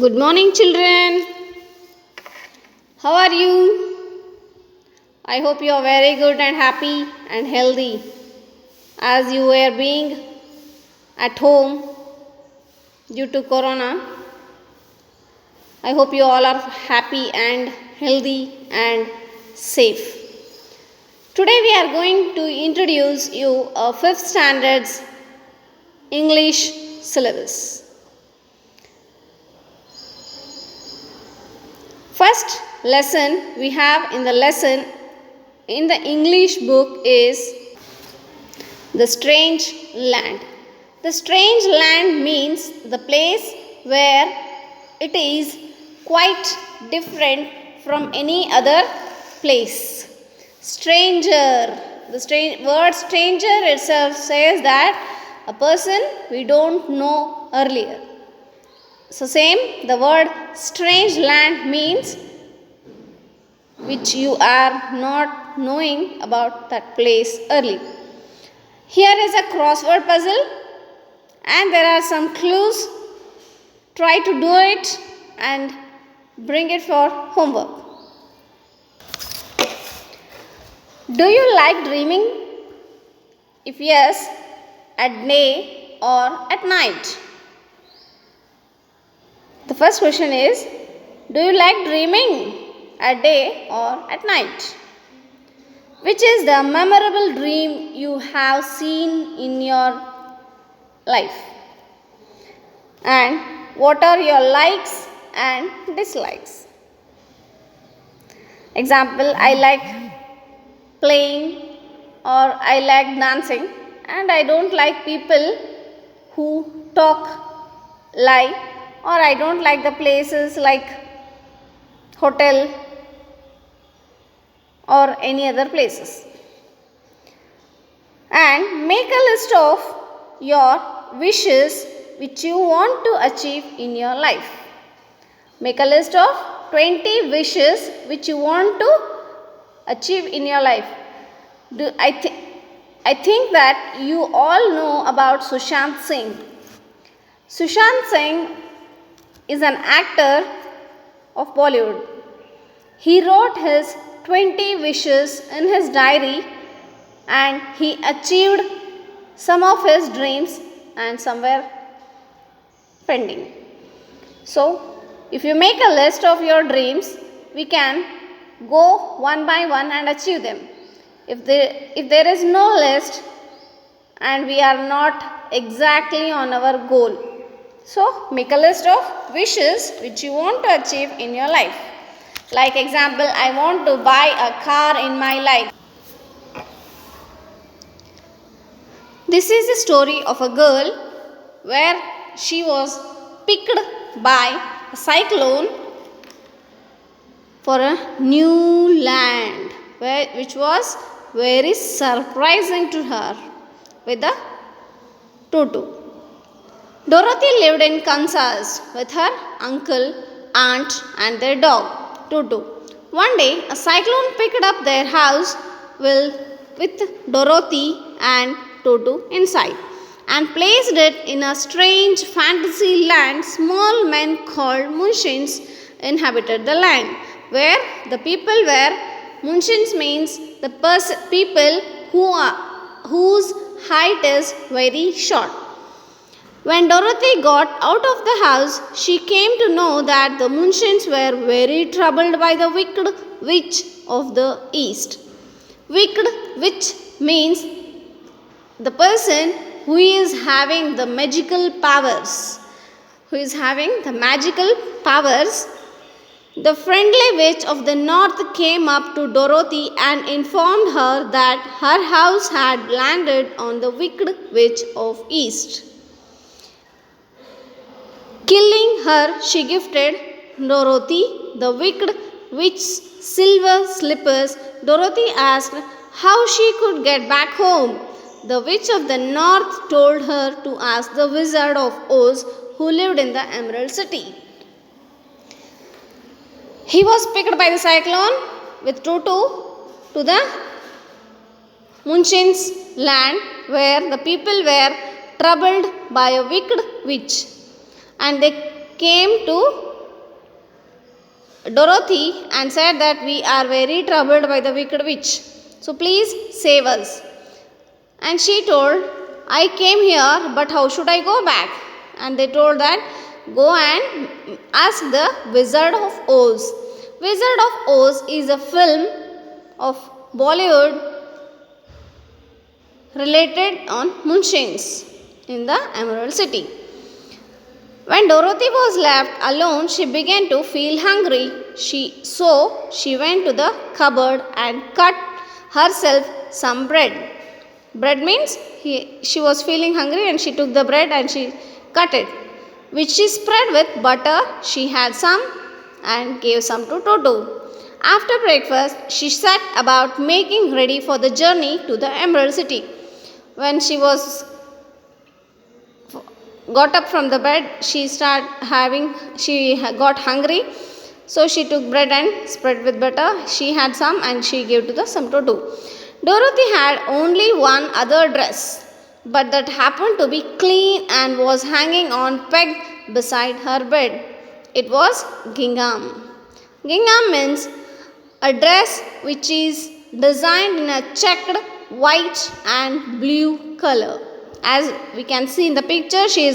Good morning, children. How are you? I hope you are very good and happy and healthy as you were being at home due to Corona. I hope you all are happy and healthy and safe. Today we are going to introduce you a 5th standard's English syllabus. First lesson we have in the English book is The Strange Land. The strange land means the place where it is quite different from any other place. Stranger. The word stranger itself says that a person we don't know earlier. So same, the word strange land means which you are not knowing about that place early. Here is a crossword puzzle and there are some clues. Try to do it and bring it for homework. Do you like dreaming? If yes, at day or at night? The first question is, do you like dreaming at day or at night? Which is the memorable dream you have seen in your life? And what are your likes and dislikes? Example, I like playing or I like dancing, and I don't like people who talk lie, or I don't like the places like hotel or any other places. And make a list of your wishes which you want to achieve in your life. Make a list of 20 wishes which you want to achieve in your life. I think that you all know about Sushant Singh. Sushant Singh is an actor of Bollywood. He wrote his 20 wishes in his diary and he achieved some of his dreams and some were pending. So, if you make a list of your dreams, we can go one by one and achieve them. If there is no list and we are not exactly on our goal, so make a list of wishes which you want to achieve in your life. Like example, I want to buy a car in my life. This is the story of a girl where she was picked by a cyclone for a new land, which was very surprising to her with a tutu. Dorothy lived in Kansas with her uncle, aunt and their dog, Tutu. One day, a cyclone picked up their house with Dorothy and Tutu inside and placed it in a strange fantasy land. Small men called Munchins inhabited the land, where the people were Munchins means the people whose height is very short. When Dorothy got out of the house, she came to know that the Munchins were very troubled by the wicked witch of the east. Wicked witch means the person who is having the magical powers. The friendly witch of the north came up to Dorothy and informed her that her house had landed on the wicked witch of east. Killing her, she gifted Dorothy the wicked witch's silver slippers. Dorothy asked how she could get back home. The witch of the north told her to ask the Wizard of Oz who lived in the Emerald City. He was picked by the cyclone with Tutu to the Munchins land where the people were troubled by a wicked witch, and they came to Dorothy and said that we are very troubled by the wicked witch. So please save us. And she told, I came here, but how should I go back? And they told that go and ask the Wizard of Oz. Wizard of Oz is a film of Bollywood related on moonshines in the Emerald City. When Dorothy was left alone, she began to feel hungry. So she went to the cupboard and cut herself some bread. Bread means she was feeling hungry and she took the bread and she cut it, which she spread with butter. She had some and gave some to Toto. After breakfast, she set about making ready for the journey to the Emerald City. When she got up from the bed, she got hungry, so she took bread and spread with butter. She had some and she gave to the some to do. Dorothy had only one other dress, but that happened to be clean and was hanging on peg beside her bed. It was gingham. Gingham means a dress which is designed in a checked white and blue color. As we can see in the picture, she is